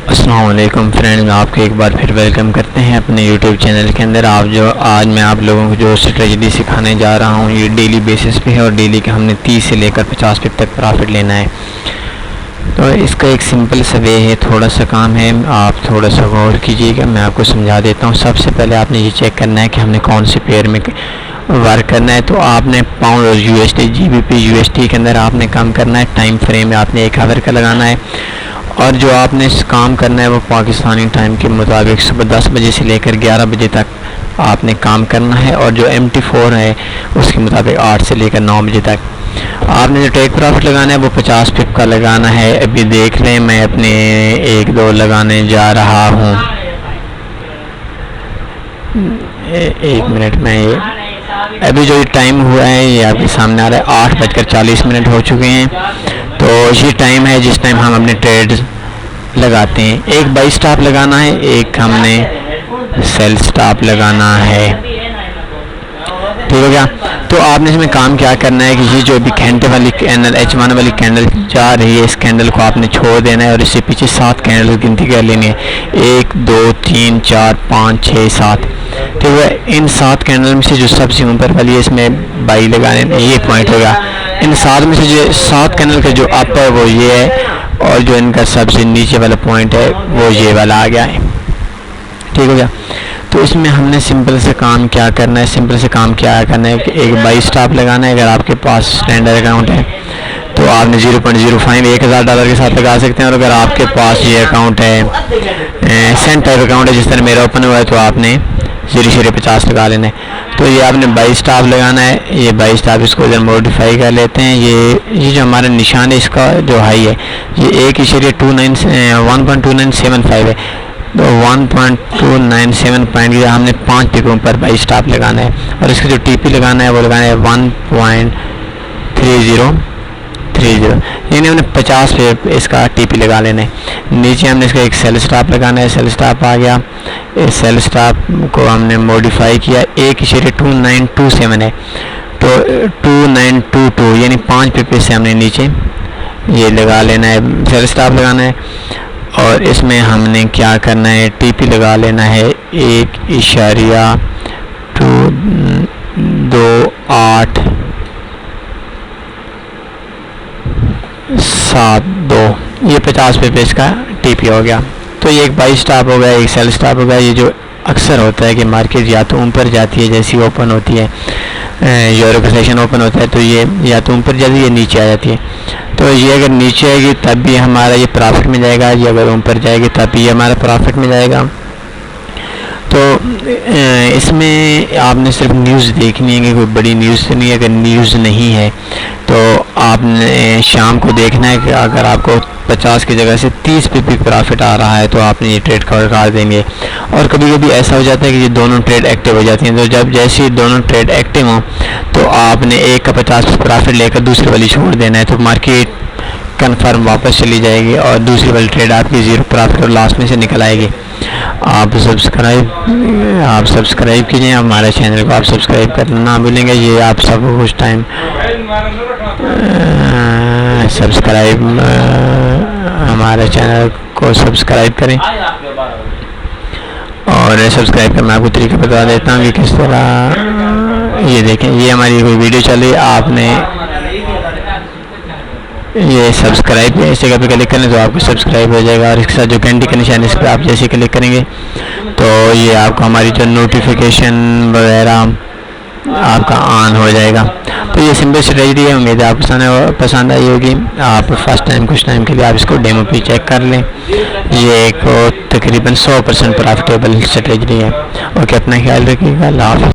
अस्सलाम वालेकुम फ्रेंड्स, आपको एक बार फिर वेलकम करते हैं अपने यूट्यूब चैनल के अंदर। आज मैं आप लोगों को जो स्ट्रेटजी सिखाने जा रहा हूँ ये डेली बेसिस पे है और डेली के हमने 30 से लेकर 50 पिप तक प्रॉफिट लेना है। तो इसका एक सिंपल सा वे है, थोड़ा सा काम है, आप थोड़ा सा गौर कीजिएगा, मैं आपको समझा देता हूँ। सबसे पहले आपने ये चेक करना है कि हमने कौन से पेयर में वर्क करना है। तो आपने पाउंड और यूएसडी जीबीपी यूएसडी के अंदर आपने काम करना है। टाइम फ्रेम में आपने 1 आवर का लगाना है और जो आपने काम करना है वो पाकिस्तानी टाइम के मुताबिक सुबह 10 बजे से लेकर 11 बजे तक आपने काम करना है और जो MT4 है उसके मुताबिक 8 से लेकर 9 बजे तक आपने जो टेक प्रॉफिट लगाना है वो 50 पिप का लगाना है। अभी देख लें, मैं अपने 1-2 लगाने जा रहा हूँ। 1 मिनट में ये अभी जो टाइम हुआ है ये आपके सामने आ रहा है, 8:40 हो चुके हैं। तो ये टाइम है जिस टाइम हम अपने ट्रेड लगाते हैं। एक बाई स्टॉप लगाना है, एक हमने सेल स्टॉप लगाना है। ठीक हो गया। तो आपने इसमें काम क्या करना है कि ये जो अभी घंटे वाली कैंडल H1 वाली कैंडल जा रही है, इस कैंडल को आपने छोड़ देना है और इससे पीछे 7 कैंडल गिनती कर लेनी है। 1 2 3 4 5 6 7। ठीक है। इन 7 कैंडल में से जो सबसे ऊपर वाली है इसमें बाई लगाने, ये पॉइंट होगा। इन 7 में से जो 7 कैंडल का जो अप है वो ये है और जो इनका सबसे नीचे वाला पॉइंट है वो ये वाला आ गया है। ठीक हो गया। तो इसमें हमने सिंपल से काम क्या करना है, कि एक बाई स्टॉप लगाना है। अगर आपके पास स्टैंडर्ड अकाउंट है तो आपने 0.05 $1000 के साथ लगा सकते हैं और अगर आपके पास ये अकाउंट है सेंट टाइप अकाउंट है जिस तरह मेरा ओपन हुआ है तो आपने 0.50 लगा लेना है। तो ये आपने बाई स्टॉप लगाना है। ये बाई स्टॉप इसको इधर मॉडिफाई कर लेते हैं। ये जो हमारा निशान है इसका जो हाई है ये 1.2975 है। तो 1.297 पॉइंट की हमने 5 पिपों पर बाई स्टॉप लगाना है और इसका जो टीपी लगाना है वो लगाना है 1.3030, यानी हमने 50 पे इसका टीपी लगा लेना है। नीचे हमने इसका एक सेल स्टॉप लगाना है। सेल स्टॉप आ गया। इस सेल स्टॉप को हमने मॉडिफाई किया, 1.2927 है तो 2922 यानी 5 पिपे से हमने नीचे ये लगा लेना है, सेल स्टॉप लगाना है। और इसमें हमने क्या करना है, टीपी लगा लेना है 1.2872, ये 50 पे इसका टीपी हो गया। तो ये एक बाई स्टॉप हो गया, एक सेल स्टॉप हो गया। ये जो अक्सर होता है कि मार्केट या तो ऊपर जाती है जैसी ओपन होती है, यूरो का सेशन ओपन होता है तो ये या तो ऊपर जाती है या नीचे आ जाती है। तो ये अगर नीचे आएगी तब भी हमारा ये प्रॉफिट में जाएगा, ये अगर ऊपर जाएगी तब भी हमारा प्रॉफिट में जाएगा। तो इसमें आपने सिर्फ न्यूज़ देखनी है कि कोई बड़ी न्यूज़ तो नहीं है। अगर न्यूज़ नहीं है तो आपने शाम को देखना है कि अगर आपको 50 की जगह से 30 पे भी प्रॉफिट आ रहा है तो आपने ये ट्रेड कवर कर देंगे। और कभी कभी ऐसा हो जाता है कि ये दोनों ट्रेड एक्टिव हो जाती हैं। तो जब जैसे ही दोनों ट्रेड एक्टिव हों तो आपने एक का 50 पे प्रॉफिट लेकर दूसरी वाली छोड़ देना है, तो मार्केट कन्फर्म वापस चली जाएगी और दूसरी वाली ट्रेड आपकी 0 प्रॉफिट और लॉस में से निकल आएगी। आप सब्सक्राइब कीजिए हमारे चैनल को, आप सब्सक्राइब करना ना भूलेंगे। ये आप सब कुछ टाइम सब्सक्राइब हमारे चैनल को सब्सक्राइब करें और सब्सक्राइब करना आपको तरीका बता देता हूँ कि किस तरह। ये देखें, ये हमारी कोई वीडियो चल रही है, आपने ये सब्सक्राइब इस जगह पे क्लिक करें तो आपको सब्सक्राइब हो जाएगा और इसके साथ जो घंटी का निशान इस पर आप जैसे क्लिक करेंगे तो ये आपको हमारी जो नोटिफिकेशन वगैरह आपका ऑन हो जाएगा। तो ये सिंपल स्ट्रेटजी है, उम्मीद है आपको पसंद आई होगी। आप फर्स्ट टाइम कुछ टाइम के लिए आप इसको डेमो पे चेक कर लें। ये एक तकरीबन 100% प्रॉफिटेबल स्ट्रेटजी है। ओके, अपना ख्याल रखिएगा। अल्लाह हाफ़िज़।